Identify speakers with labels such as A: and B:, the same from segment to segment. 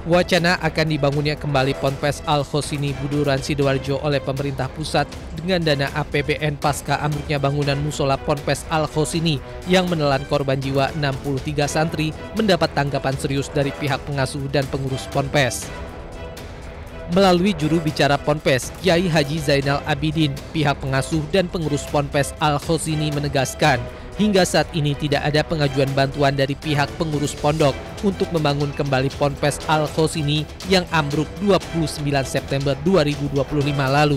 A: Wacana akan dibangunnya kembali Ponpes Al-Khosini Buduran Sidoarjo oleh pemerintah pusat dengan dana APBN pasca ambruknya bangunan musola Ponpes Al-Khosini yang menelan korban jiwa 63 santri mendapat tanggapan serius dari pihak pengasuh dan pengurus Ponpes. Melalui juru bicara Ponpes, Kiai Haji Zainal Abidin, pihak pengasuh dan pengurus Ponpes Al-Khosini menegaskan, hingga saat ini tidak ada pengajuan bantuan dari pihak pengurus pondok untuk membangun kembali Ponpes Al-Khosini yang ambruk 29 September 2025 lalu.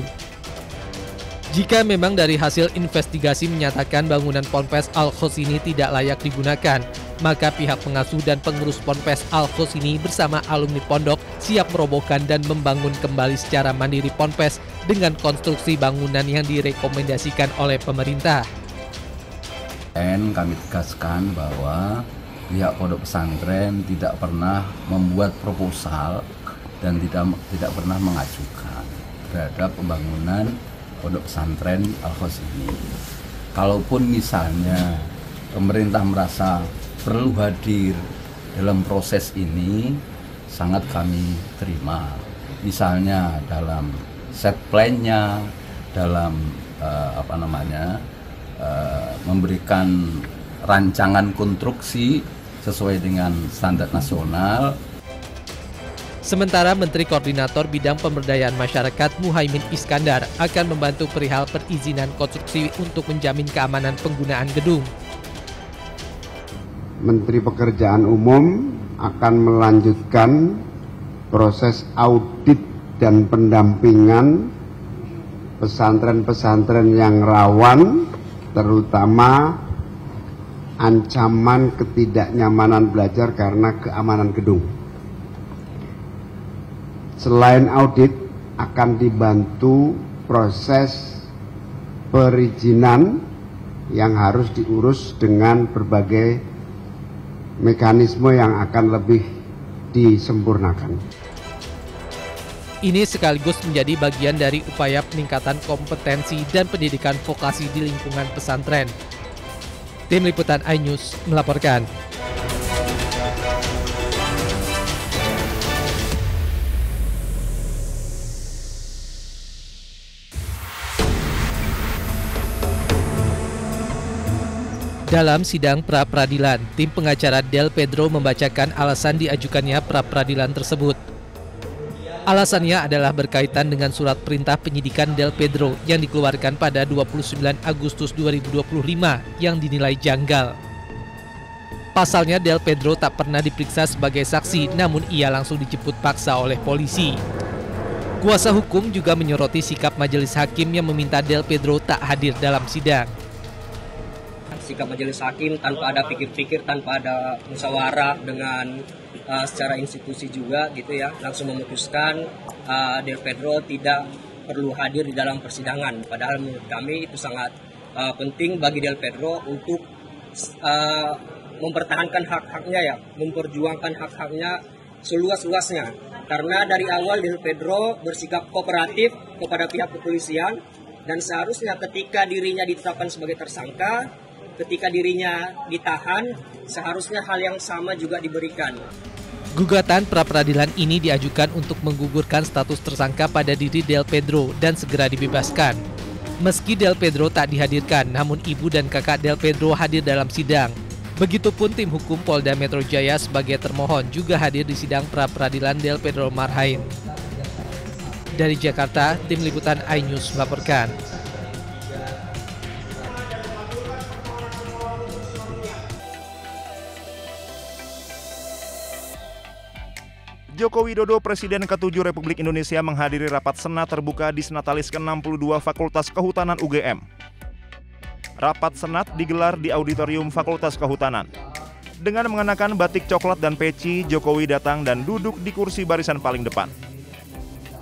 A: Jika memang dari hasil investigasi menyatakan bangunan Ponpes Al-Khosini tidak layak digunakan, maka pihak pengasuh dan pengurus Ponpes Al-Khosini bersama alumni pondok siap merobohkan dan membangun kembali secara mandiri Ponpes dengan konstruksi bangunan yang direkomendasikan oleh pemerintah.
B: Kami tegaskan bahwa pihak pondok pesantren tidak pernah membuat proposal dan tidak pernah mengajukan terhadap pembangunan pondok pesantren Al-Khosini. Kalaupun misalnya pemerintah merasa perlu hadir dalam proses ini, sangat kami terima. Misalnya dalam set plan-nya, dalam memberikan rancangan konstruksi sesuai dengan standar nasional.
A: Sementara Menteri Koordinator Bidang Pemberdayaan Masyarakat Muhaimin Iskandar akan membantu perihal perizinan konstruksi untuk menjamin keamanan penggunaan gedung.
C: Menteri Pekerjaan Umum akan melanjutkan proses audit dan pendampingan pesantren-pesantren yang rawan, terutama ancaman ketidaknyamanan belajar karena keamanan gedung. Selain audit, akan dibantu proses perizinan yang harus diurus dengan berbagai mekanisme yang akan lebih disempurnakan.
A: Ini sekaligus menjadi bagian dari upaya peningkatan kompetensi dan pendidikan vokasi di lingkungan pesantren. Tim Liputan iNews melaporkan. Dalam sidang pra-peradilan, tim pengacara Del Pedro membacakan alasan diajukannya pra-peradilan tersebut. Alasannya adalah berkaitan dengan surat perintah penyidikan Del Pedro yang dikeluarkan pada 29 Agustus 2025 yang dinilai janggal. Pasalnya Del Pedro tak pernah diperiksa sebagai saksi, namun ia langsung dijemput paksa oleh polisi. Kuasa hukum juga menyoroti sikap majelis hakim yang meminta Del Pedro tak hadir dalam sidang.
D: Sikap majelis hakim tanpa ada pikir-pikir, tanpa ada musyawarah dengan secara institusi juga gitu ya, langsung memutuskan Del Pedro tidak perlu hadir di dalam persidangan. Padahal menurut kami itu sangat penting bagi Del Pedro untuk mempertahankan hak-haknya ya, memperjuangkan hak-haknya seluas-luasnya. Karena dari awal Del Pedro bersikap kooperatif kepada pihak kepolisian dan seharusnya ketika dirinya ditetapkan sebagai tersangka, ketika dirinya ditahan, seharusnya hal yang sama juga diberikan.
A: Gugatan pra-peradilan ini diajukan untuk menggugurkan status tersangka pada diri Del Pedro dan segera dibebaskan. Meski Del Pedro tak dihadirkan, namun ibu dan kakak Del Pedro hadir dalam sidang. Begitupun tim hukum Polda Metro Jaya sebagai termohon juga hadir di sidang pra-peradilan Del Pedro Marhain. Dari Jakarta, Tim Liputan iNews melaporkan.
E: Joko Widodo, Presiden ke-7 Republik Indonesia menghadiri rapat Senat terbuka di Senatalis ke-62 Fakultas Kehutanan UGM. Rapat Senat digelar di Auditorium Fakultas Kehutanan. Dengan mengenakan batik coklat dan peci, Jokowi datang dan duduk di kursi barisan paling depan.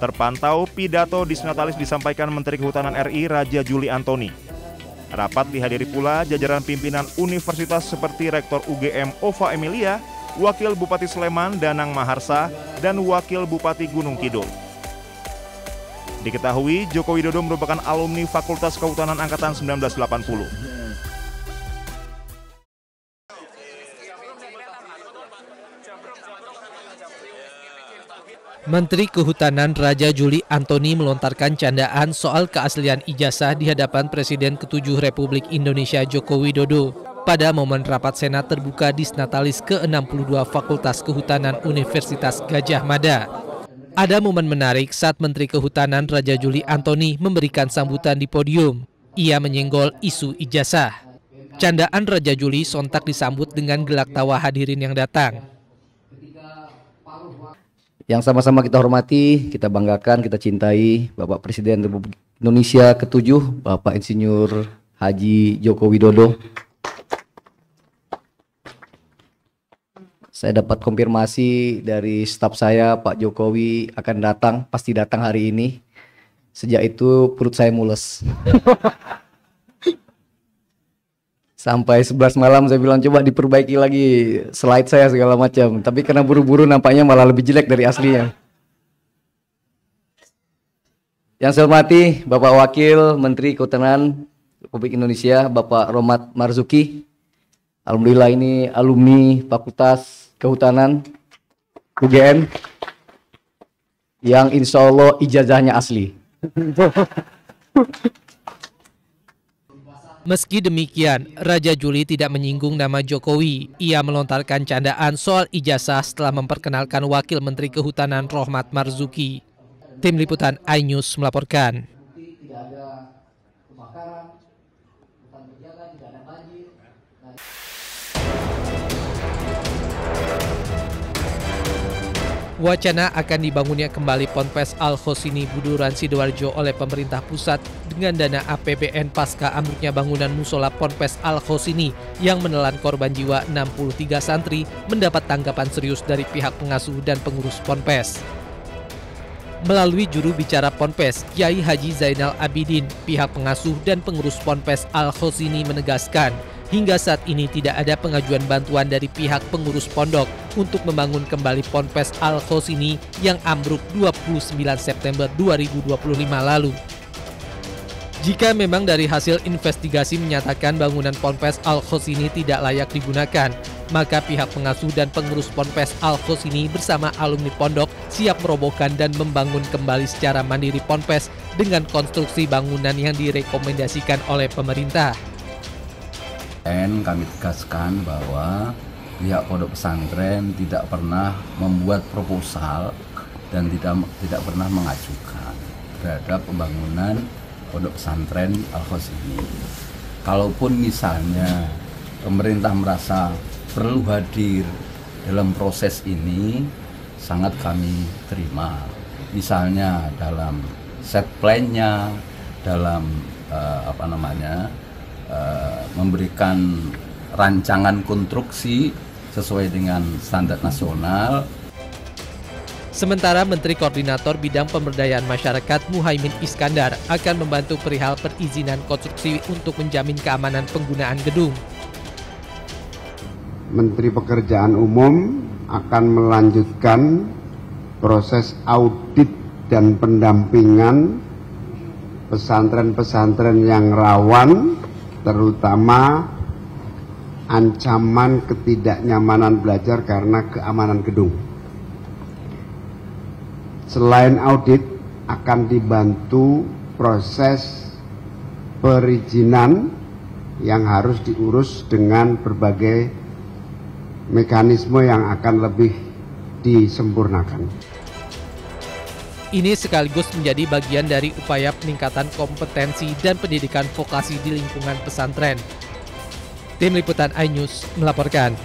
E: Terpantau pidato di Senatalis disampaikan Menteri Kehutanan RI Raja Juli Antoni. Rapat dihadiri pula jajaran pimpinan universitas seperti Rektor UGM Ova Emilia, Wakil Bupati Sleman Danang Maharsa, dan Wakil Bupati Gunung Kidul. Diketahui Joko Widodo merupakan alumni Fakultas Kehutanan Angkatan 1980.
A: Menteri Kehutanan Raja Juli Antoni melontarkan candaan soal keaslian ijazah di hadapan Presiden ke-7 Republik Indonesia Joko Widodo pada momen rapat Senat terbuka Disnatalis ke-62 Fakultas Kehutanan Universitas Gadjah Mada. Ada momen menarik saat Menteri Kehutanan Raja Juli Antoni memberikan sambutan di podium. Ia menyenggol isu ijazah. Candaan Raja Juli sontak disambut dengan gelak tawa hadirin yang datang.
F: Yang sama-sama kita hormati, kita banggakan, kita cintai Bapak Presiden Republik Indonesia ke-7, Bapak Insinyur Haji Joko Widodo. Saya dapat konfirmasi dari staf saya, Pak Jokowi akan datang, pasti datang hari ini. Sejak itu perut saya mules. Sampai 11 malam saya bilang coba diperbaiki lagi slide saya segala macam. Tapi karena buru-buru nampaknya malah lebih jelek dari aslinya. Yang saya hormati Bapak Wakil Menteri Kehutanan Republik Indonesia Bapak Rohmat Marzuki. Alhamdulillah ini alumni Fakultas Kehutanan UGM yang insya Allah ijazahnya asli.
A: Meski demikian, Raja Juli tidak menyinggung nama Jokowi. Ia melontarkan candaan soal ijazah setelah memperkenalkan Wakil Menteri Kehutanan Rohmat Marzuki. Tim Liputan iNews melaporkan. Wacana akan dibangunnya kembali Ponpes Al-Khosini Buduran Sidoarjo oleh pemerintah pusat dengan dana APBN pasca ambruknya bangunan musola Ponpes Al-Khosini yang menelan korban jiwa 63 santri mendapat tanggapan serius dari pihak pengasuh dan pengurus Ponpes. Melalui juru bicara Ponpes, Kiai Haji Zainal Abidin, pihak pengasuh dan pengurus Ponpes Al-Khosini menegaskan, hingga saat ini tidak ada pengajuan bantuan dari pihak pengurus pondok untuk membangun kembali Ponpes Al-Khosini yang ambruk 29 September 2025 lalu. Jika memang dari hasil investigasi menyatakan bangunan Ponpes Al-Khosini tidak layak digunakan, maka pihak pengasuh dan pengurus Ponpes Al-Khosini bersama alumni pondok siap merobohkan dan membangun kembali secara mandiri Ponpes dengan konstruksi bangunan yang direkomendasikan oleh pemerintah.
B: Kami tegaskan bahwa pihak pondok pesantren tidak pernah membuat proposal dan tidak pernah mengajukan terhadap pembangunan pondok pesantren Al-Khosini. Kalaupun misalnya pemerintah merasa perlu hadir dalam proses ini, sangat kami terima. Misalnya dalam set plan-nya, dalam memberikan rancangan konstruksi sesuai dengan standar nasional.
A: Sementara Menteri Koordinator Bidang Pemberdayaan Masyarakat Muhaimin Iskandar akan membantu perihal perizinan konstruksi untuk menjamin keamanan penggunaan gedung.
C: Menteri Pekerjaan Umum akan melanjutkan proses audit dan pendampingan pesantren-pesantren yang rawan, terutama ancaman ketidaknyamanan belajar karena keamanan gedung. Selain audit, akan dibantu proses perizinan yang harus diurus dengan berbagai mekanisme yang akan lebih disempurnakan.
A: Ini sekaligus menjadi bagian dari upaya peningkatan kompetensi dan pendidikan vokasi di lingkungan pesantren. Tim Liputan iNews melaporkan.